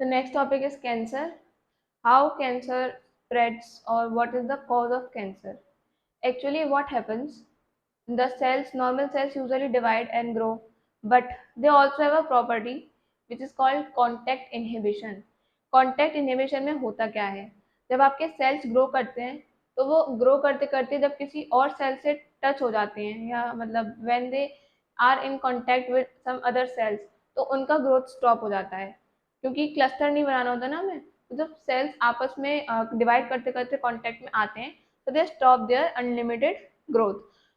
The next topic is cancer. How cancer spreads or what is the cause of cancer. Actually, what happens? The cells, normal cells usually divide and grow, but they also have a property which is called contact inhibition. Contact inhibition में होता क्या है? जब आपके cells grow करते हैं तो वो ग्रो करते करते जब किसी और सेल से टच हो जाते हैं या मतलब when they are in contact with some other cells तो उनका ग्रोथ स्टॉप हो जाता है क्योंकि क्लस्टर नहीं बनाना होता ना हमें। तो जब सेल्स आपस में डिवाइड करते करते कांटेक्ट में आते हैं तो they stop their unlimited growth.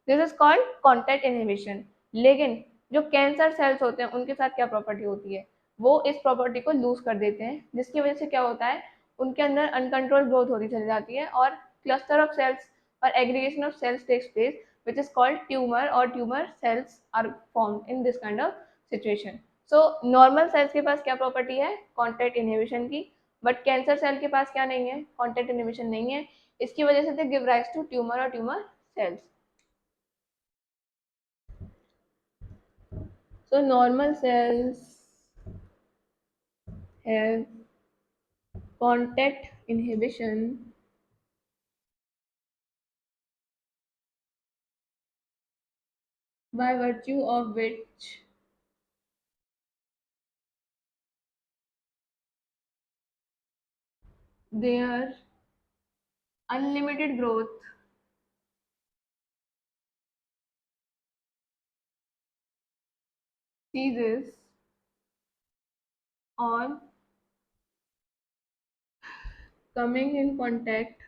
This is called contact inhibition. लेकिन जो कैंसर सेल्स होते हैं उनके साथ क्या प्रॉपर्टी होती है? वो इस प्रॉपर्टी को लूज कर देते हैं जिसकी वजह से क्या होता है, उनके अंदर अनकंट्रोल ग्रोथ होती चली जाती है और क्लस्टर ऑफ सेल्स और aggregation of cells takes place which is called tumor or tumor cells are formed in this kind of situation. So normal cells के पास क्या प्रॉपर्टी है? कॉन्टैक्ट इनहिबिशन की। बट कैंसर सेल के पास क्या नहीं है? Contact inhibition नहीं है। इसकी वजह से they give rise to tumour और tumour cells. So normal cells have contact inhibition by virtue of which their unlimited growth ceases on coming in contact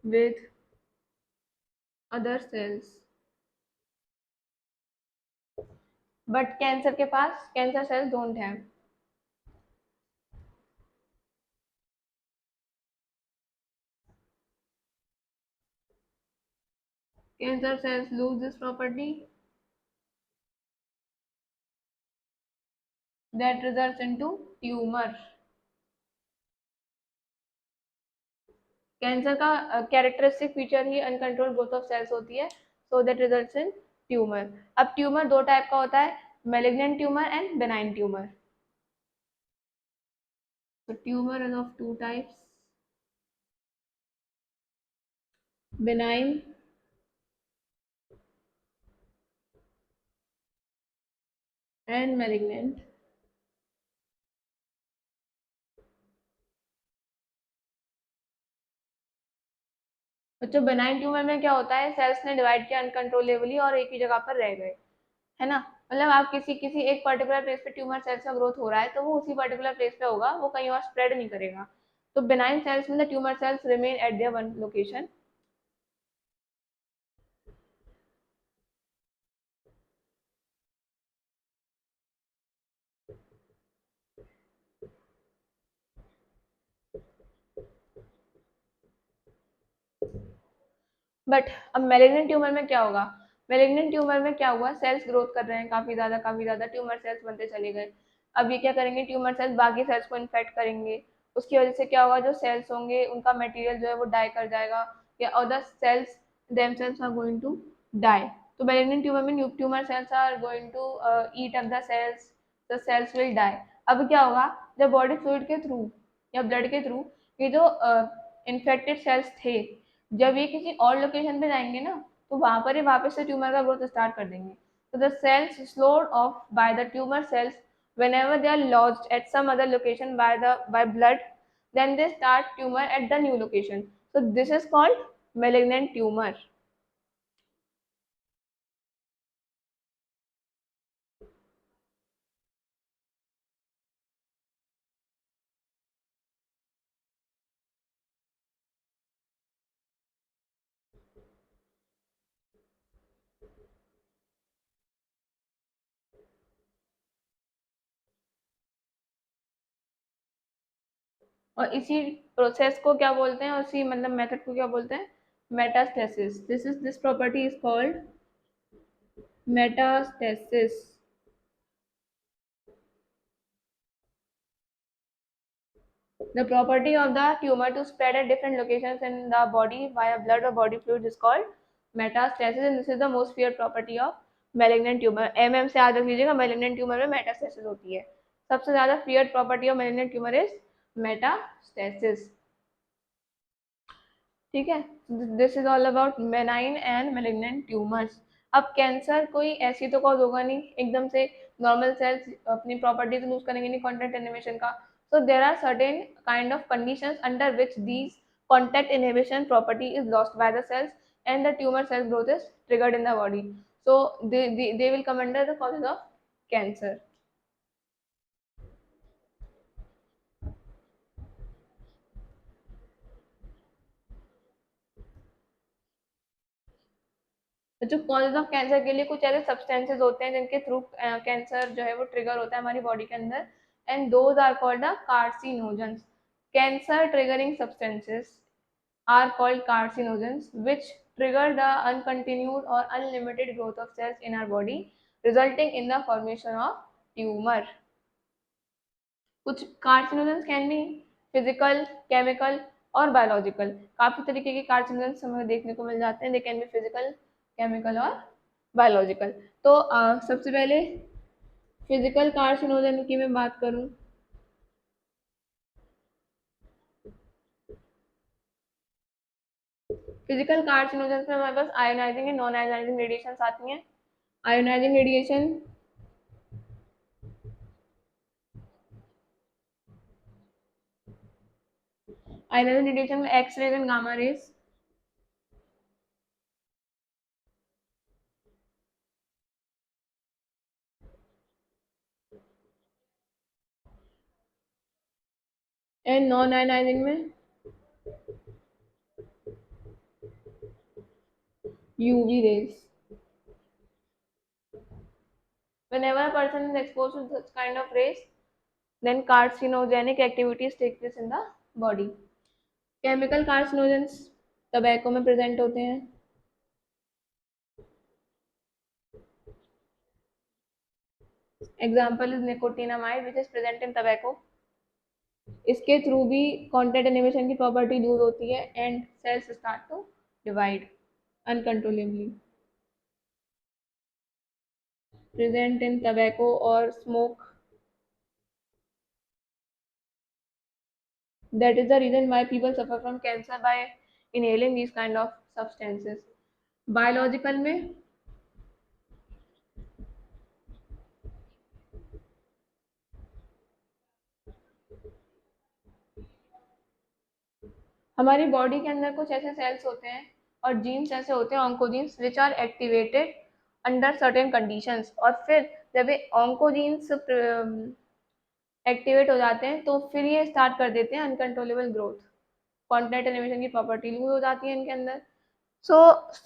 with other cells. But cancer के पास cancer cells don't have. Cancer cells lose this property that results into tumor. Cancer का characteristic feature ही uncontrol growth of cells होती है, so that results in tumour. अब tumour दो type का होता है, malignant tumour and benign tumour. So tumor is of two types, benign and malignant. बच्चों बेनाइन ट्यूमर में क्या होता है, सेल्स ने डिवाइड किया अनकंट्रोलेबली और एक ही जगह पर रह गए, है ना। मतलब आप किसी किसी एक पर्टिकुलर प्लेस पे ट्यूमर सेल्स का ग्रोथ हो रहा है तो वो उसी पर्टिकुलर प्लेस पे होगा, वो कहीं और स्प्रेड नहीं करेगा। तो बेनाइन सेल्स में the tumour cells remain at there one location. But अब मेलिग्नेंट ट्यूमर में क्या होगा? मेलिग्नेंट ट्यूमर में क्या हुआ, सेल्स ग्रोथ कर रहे हैं काफी ज्यादा ट्यूमर सेल्स बनते चले गए। अब ये क्या करेंगे, ट्यूमर सेल्स बाकी सेल्स को इन्फेक्ट करेंगे। उसकी वजह से क्या होगा, जो सेल्स होंगे उनका मटेरियल जो है वो डाई कर जाएगा या other cells themselves are going to die. तो मेलिग्नेंट ट्यूमर में tumour cells are going to eat up the cells will die. अब क्या होगा, जब बॉडी फ्लूइड के थ्रू या ब्लड के थ्रू ये जो इन्फेक्टेड सेल्स थे, जब ये किसी और लोकेशन पे जाएंगे ना तो वहां पर ही वापस से ट्यूमर का ग्रोथ स्टार्ट कर देंगे। तो the cells slowed off by the tumor cells whenever they are lodged at some other location by blood, then they start tumor at the new location. So this is called malignant tumor. और इसी process को क्या बोलते हैं, उसी मतलब method को क्या बोलते हैं, metastasis. This property is called metastasis. The property of the tumor to spread at different locations in the body via blood or body fluids is called metastasis, and this is the most feared property of malignant tumour, MM से याद रख लीजिएगा, malignant tumour में metastasis होती है। सबसे ज्यादा feared property of malignant tumour is metastasis. ठीक है, this is all about benign and malignant tumours. अब कैंसर कोई ऐसी तो कॉज होगा नहीं, एकदम से नॉर्मल सेल्स अपनी प्रॉपर्टीज लूज करेंगे नहीं कॉन्टैक्ट इनहिबिशन का। So there are certain kind of conditions under which these contact inhibition property is lost by the cells and the tumor cell growth is triggered in the body. So they will come under the causes of cancer. तो जो causes of cancer के लिए कुछ ऐसे substances होते हैं जिनके through cancer जो है वो ट्रिगर होता है हमारी बॉडी के अंदर, and those are called the carcinogens. Cancer triggering substances are called carcinogens which trigger the uncontinued or unlimited growth of cells in our body resulting in the formation of tumor. कुछ carcinogens can be physical, chemical और biological. काफी तरीके के carcinogens हमें देखने को मिल जाते हैं, they can be physical, chemical और बायोलॉजिकल। तो सबसे पहले फिजिकल कार्सिनोजन की मैं बात करूं, फिजिकल कार्सिनोजेंस में हमारे पास ionising and non ionising radiation आती हैं। आयोनाइजिंग रेडिएशन आयोनाइजिंग रेडिएशन में X rays and gamma rays, and non ionising में UV rays. whenever a person is exposed to such kind of rays, then carcinogenic activities take place in the body. chemical carcinogens tobacco में present होते हैं। Example is nicotinamide which is present in tobacco. इसके through भी contact inhibition की property lose होती है and cells start to divide uncontrollably. Present in tobacco और smoke, that is the reason why people suffer from cancer by inhaling these kind of substances. Biological में हमारी body के अंदर कुछ ऐसे सेल्स होते हैं और जीन्स ऐसे होते हैं, oncogenes, which are activated under certain conditions, और फिर जब ये ऑन्कोजीन्स एक्टिवेट हो जाते हैं तो फिर ये स्टार्ट कर देते हैं अनकंट्रोलेबल ग्रोथ, कॉन्टैक्ट इनहिबिशन की प्रॉपर्टी लूज हो जाती है इनके अंदर। So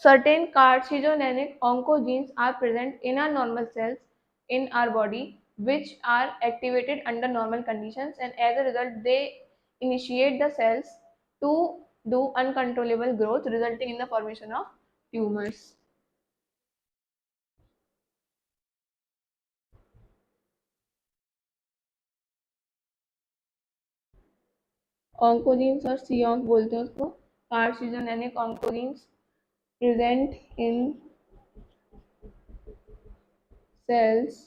certain carcinogenic oncogenes are present in our normal cells in our body which are activated under normal conditions, and as a result they initiate the cells to do uncontrollable growth resulting in the formation of tumors. Oncogenes और सी बोलते हैं उसको, carcinogenic oncogenes present in cells,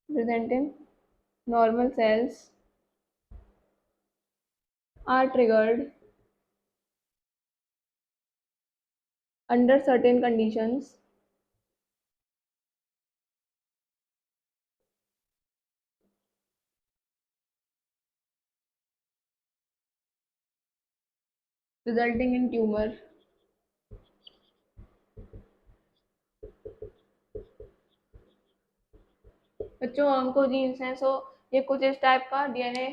present in normal cells are triggered under certain conditions resulting in tumor. बच्चों oncogenes हैं, सो ये कुछ इस type का डीएनए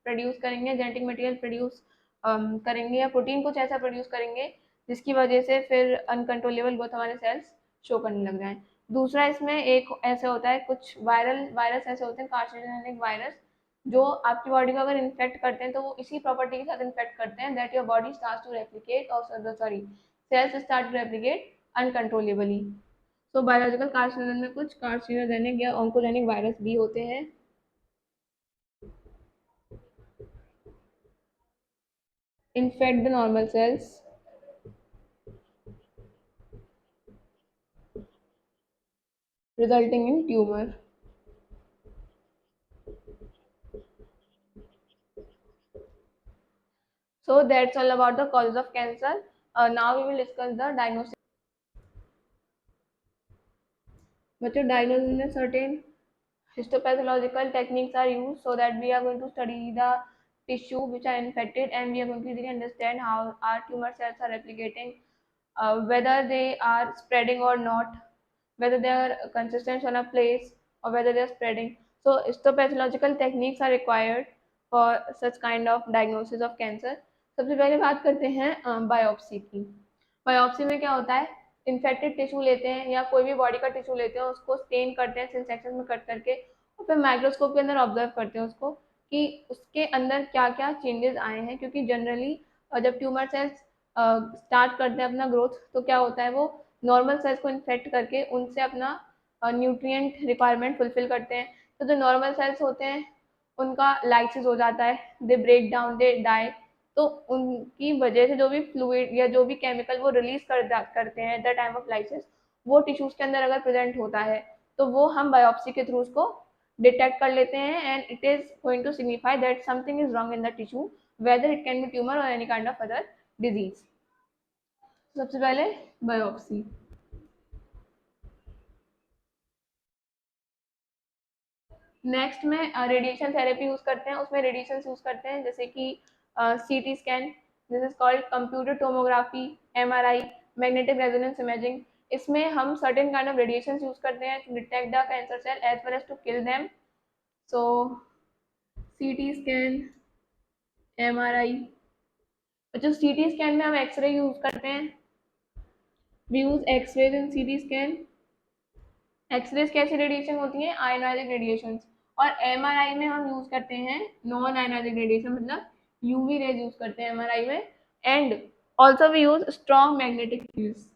प्रोड्यूस करेंगे, जेनेटिक मटेरियल प्रोड्यूस करेंगे, या प्रोटीन कुछ ऐसा प्रोड्यूस करेंगे जिसकी वजह से फिर अनकंट्रोलेबल ग्रोथ हमारे सेल्स शो करने लग जाएं। दूसरा इसमें एक ऐसे होता है, कुछ वायरस ऐसे होते हैं, कार्सिनोजेनिक वायरस, जो आपकी बॉडी को अगर इन्फेक्ट करते हैं तो वो इसी प्रॉपर्टी के साथ इन्फेक्ट करते हैं, that your body starts to replicate, और sorry cells start to replicate uncontrollably. तो बायोलॉजिकल कार्सिनोजन में कुछ कार्सिनोजेनिक या ऑन्कोजेनिक वायरस भी होते हैं। Infect the normal cells resulting in tumor. So that's all about the causes of cancer. Now we will discuss the diagnosis. बच्चों diagnosis में certain histopathological techniques are used so that we are going to study the tissue which are infected, and we are going to easily understand how our tumor cells are replicating, whether they are spreading or not, whether they are consistent on a place or whether they are spreading. So histopathological techniques are required for such kind of diagnosis of cancer. सबसे पहले बात करते हैं biopsy की। Biopsy में क्या होता है, इन्फेक्टेड टिश्यू लेते हैं या कोई भी बॉडी का टिश्यू लेते हैं, उसको स्टेन करते हैं सिन सेक्शन में कट करके, और फिर माइक्रोस्कोप के अंदर ऑब्जर्व करते हैं उसको कि उसके अंदर क्या क्या चेंजेस आए हैं। क्योंकि जनरली जब ट्यूमर सेल्स स्टार्ट करते हैं अपना ग्रोथ, तो क्या होता है, वो नॉर्मल सेल्स को इन्फेक्ट करके उनसे अपना न्यूट्रिएंट रिक्वायरमेंट फुलफिल करते हैं। तो जो नॉर्मल सेल्स होते हैं उनका लाइसिस हो जाता है, they break down, they die. तो उनकी वजह से जो भी फ्लूइड या जो भी केमिकल वो रिलीज करते हैं at the time of lysis, वो टिश्यूज के अंदर अगर प्रेजेंट होता है तो वो हम बायोप्सी के थ्रू उसको डिटेक्ट कर लेते हैं, and it is going to signify that something is wrong in the tissue, whether it can be tumour और any kind of other disease. सबसे पहले बायोप्सी। नेक्स्ट में रेडिएशन थेरेपी यूज करते हैं। उसमें रेडिएशन यूज करते हैं जैसे कि CT scan, this is called computer tomography, MRI, magnetic resonance imaging. इसमें हम certain kind of radiation use करते हैं to detect the cancer cell as well as to kill them. So CT scan, MRI. जो CT scan में हम x ray use करते हैं, we use X-rays in CT scan. X-rays कैसी radiation होती है, आयोनाइजिंग रेडिएशन। और एमआरआई में हम यूज करते हैं नॉन आयोनाइजिंग रेडिएशन, मतलब यूवी रेज यूज करते हैं एमआरआई में। And also we use strong magnetic fields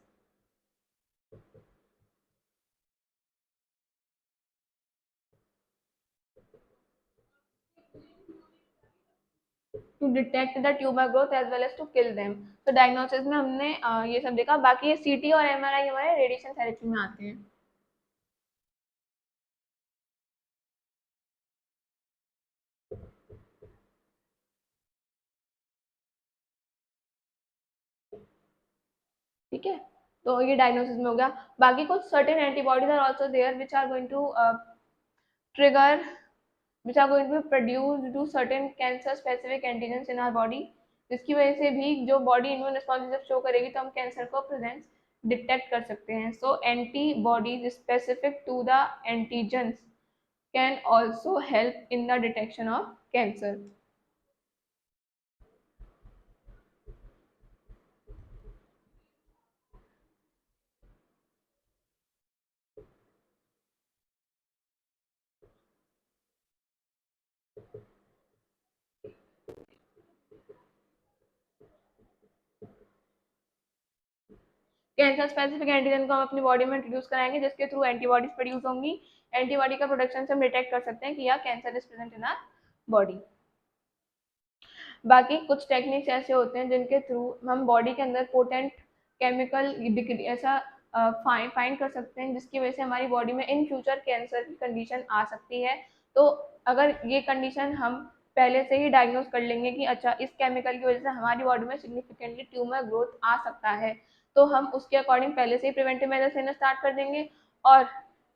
to detect the tumour growth as well as to kill them. तो डायग्नोसिस में हमने ये सब देखा। बाकी ये सीटी और एमआरआई हमारे रेडिएशन थेरेपी में आते हैं। ठीक है, तो ये डायग्नोसिस में हो गया। बाकी कुछ certain antibodies are also there which are going to trigger, which are going to be produced to certain cancer specific antigens in our body, जिसकी वजह से भी जो बॉडी इम्यून रिस्पॉन्स जब शो करेगी तो हम कैंसर को प्रेजेंस डिटेक्ट कर सकते हैं। So antibodies specific to the antigens can also help in the detection of cancer. Cancer specific antigen को हम अपनी बॉडी में इंट्रोड्यूस कराएंगे जिसके थ्रू एंटीबॉडीज प्रोड्यूस होंगी। एंटीबॉडी का प्रोडक्शन से हम डिटेक्ट कर सकते हैं कि यह cancer is present in our body. बाकी कुछ टेक्निक्स ऐसे होते हैं जिनके थ्रू हम बॉडी के अंदर पोटेंट केमिकल ऐसा फाइंड कर सकते हैं जिसकी वजह से हमारी बॉडी में इन फ्यूचर कैंसर की कंडीशन आ सकती है। तो अगर ये कंडीशन हम पहले से ही डायग्नोज कर लेंगे कि अच्छा इस केमिकल की वजह से हमारी बॉडी में सिग्निफिकेंटली ट्यूमर ग्रोथ आ सकता है, तो हम उसके अकॉर्डिंग पहले से ही प्रिवेंटिव मेजर्स लेना स्टार्ट कर देंगे, और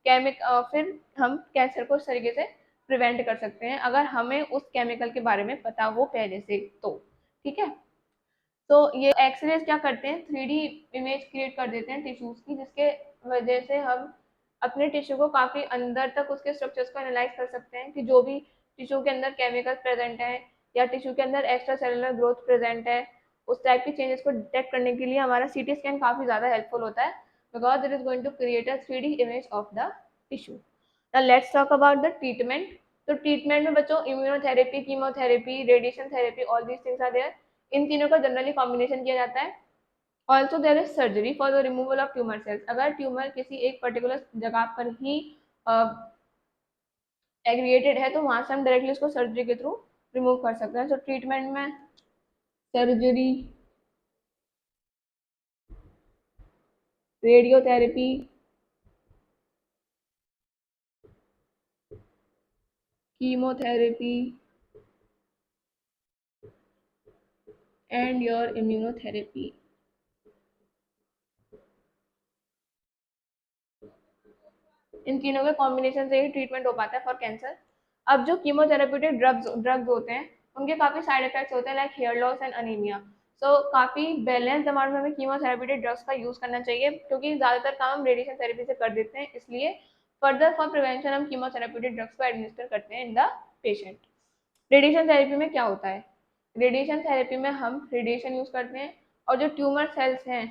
फिर हम कैंसर को इस तरीके से प्रिवेंट कर सकते हैं अगर हमें उस केमिकल के बारे में पता हो पहले से। तो ठीक है, तो ये एक्सरेज क्या करते हैं, 3D इमेज क्रिएट कर देते हैं टिश्यूज की, जिसके वजह से हम अपने टिश्यू को काफी अंदर तक उसके स्ट्रक्चर्स को एनालाइज कर सकते हैं कि जो भी टिश्यू के अंदर केमिकल प्रेजेंट है या टिश्यू के अंदर एक्स्ट्रा सेलुलर ग्रोथ प्रेजेंट है, उस टाइप की चेंजेस को डिटेक्ट करने के लिए हमारा सीटी स्कैन काफी ज्यादा हेल्पफुल होता है, because it is going to create a 3D image of the tissue. Now let's talk about the treatment. तो ट्रीटमेंट में बच्चों immunotherapy, chemotherapy, radiation therapy, all these things are there. इन तीनों का जनरली कॉम्बिनेशन किया जाता है। Also there is surgery for the removal of tumour cells. अगर ट्यूमर किसी एक पर्टिकुलर जगह पर ही एग्रीगेटेड है तो वहां से हम डायरेक्टली उसको सर्जरी के थ्रू रिमूव कर सकते हैं। सो ट्रीटमेंट में surgery, radiotherapy, chemotherapy and your immunotherapy. इन तीनों के कॉम्बिनेशन से ही ट्रीटमेंट हो पाता है फॉर कैंसर। अब जो कीमोथेरेप्यूटिक ड्रग्स होते हैं उनके काफ़ी साइड इफेक्ट्स होते हैं like hair loss and anaemia. So काफ़ी बैलेंस अमाउंट में हमें कीमोथेरेप्यूटिक ड्रग्स का यूज़ करना चाहिए क्योंकि ज़्यादातर काम हम रेडिएशन थेरेपी से कर देते हैं, इसलिए फर्दर फॉर प्रिवेंशन हम कीमोथेरेप्यूटिक ड्रग्स को एडमिनिस्टर करते हैं in the patient. Radiation therapy में क्या होता है? रेडिएशन थेरेपी में हम रेडिएशन यूज़ करते हैं और जो ट्यूमर सेल्स हैं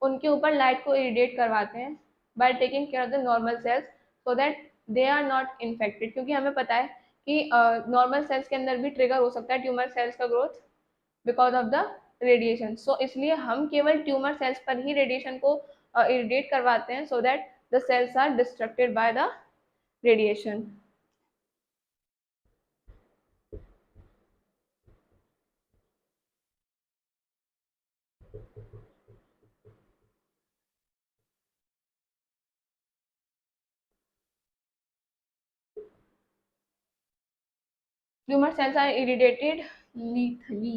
उनके ऊपर लाइट को इरिडिएट करवाते हैं by taking care of the normal cells so that they are not infected, क्योंकि हमें पता है कि नॉर्मल सेल्स के अंदर भी ट्रिगर हो सकता है ट्यूमर सेल्स का growth because of the radiation. So इसलिए हम केवल ट्यूमर सेल्स पर ही रेडिएशन को इरिडिएट करवाते हैं so that the cells are destructed by the radiation. Tumor cells are irradiated lethally.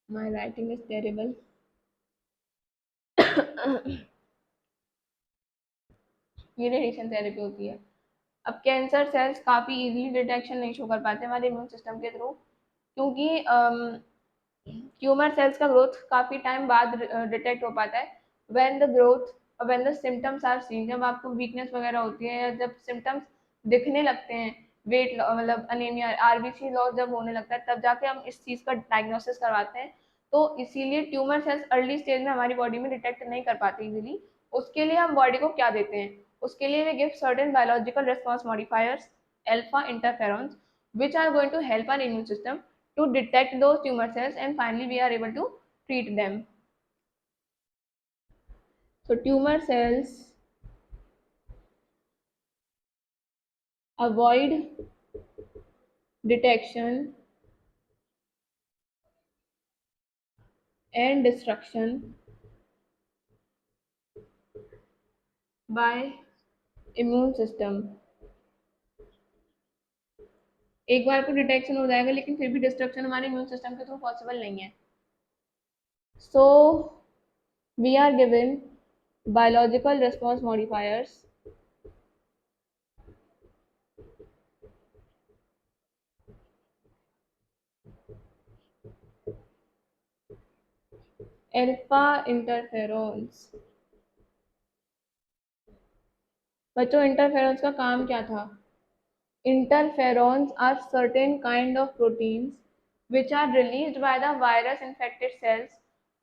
My writing is terrible. ये रेडिएशन थेरेपी होती है। अब कैंसर सेल्स काफ़ी इजीली डिटेक्शन नहीं शो कर पाते हमारे इम्यून सिस्टम के थ्रू, क्योंकि ट्यूमर सेल्स का ग्रोथ काफ़ी टाइम बाद डिटेक्ट हो पाता है when the growth when the symptoms are seen. जब आपको वीकनेस वगैरह होती है या जब सिम्टम्स दिखने लगते हैं, वेट मतलब अनीमिया आरबीसी लॉस जब होने लगता है, तब जाके हम इस चीज़ का डायग्नोसिस करवाते हैं। तो इसीलिए ट्यूमर सेल्स अर्ली स्टेज में हमारी बॉडी में डिटेक्ट नहीं कर पाते इजीली। उसके लिए हम बॉडी को क्या देते हैं? उसके लिए we give certain biological response modifiers alpha interferons which are going to help our immune system to detect those tumor cells, and finally we are able to treat them. So tumor cells avoid detection and destruction by immune system. एक बार को detection हो जाएगा लेकिन फिर भी destruction हमारे immune system के through possible नहीं है। So we are given biological response modifiers alpha interferons. बच्चों इंटरफेरॉन्स का काम क्या था? Interferons are certain kind of proteins which are released by the virus infected cells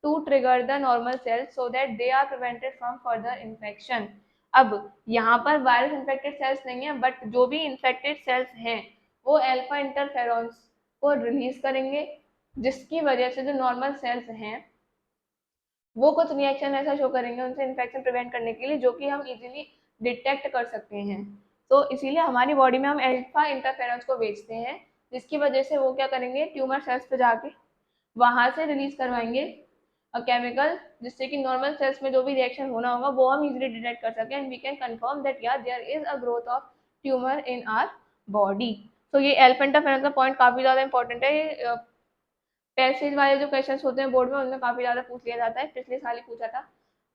to trigger the normal cells so that they are prevented from further infection. अब यहाँ पर virus infected cells नहीं है, but जो भी infected cells हैं वो alpha interferons को रिलीज करेंगे, जिसकी वजह से जो नॉर्मल सेल्स हैं वो कुछ रिएक्शन ऐसा शो करेंगे उनसे इन्फेक्शन प्रिवेंट करने के लिए, जो कि हम इजीली डिटेक्ट कर सकते हैं। तो इसीलिए हमारी बॉडी में हम अल्फा इंटरफेरेंस को बेचते हैं, जिसकी वजह से वो क्या करेंगे, ट्यूमर सेल्स पे जाके वहां से रिलीज करवाएंगे केमिकल, जिससे कि नॉर्मल सेल्स में जो भी रिएक्शन होना होगा वो हम इजीली डिटेक्ट कर सकें and we can confirm that यार there is a growth of tumour in our body. तो ये अल्फा इंटरफेरेंस का पॉइंट काफी ज्यादा इंपॉर्टेंट है। पैसेज वाले जो क्वेश्चन होते हैं बोर्ड में उनमें काफी ज्यादा पूछ लिया जाता है। पिछले साल ही पूछा था,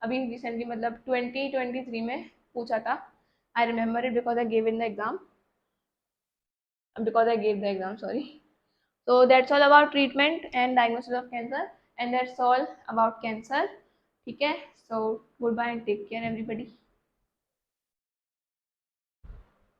अभी रिसेंटली मतलब 2023 में पूछा था। I remember it because I gave in the exam. Because I gave the exam, sorry. So that's all about treatment and diagnosis of cancer, and that's all about cancer. ठीक है, so goodbye and take care everybody.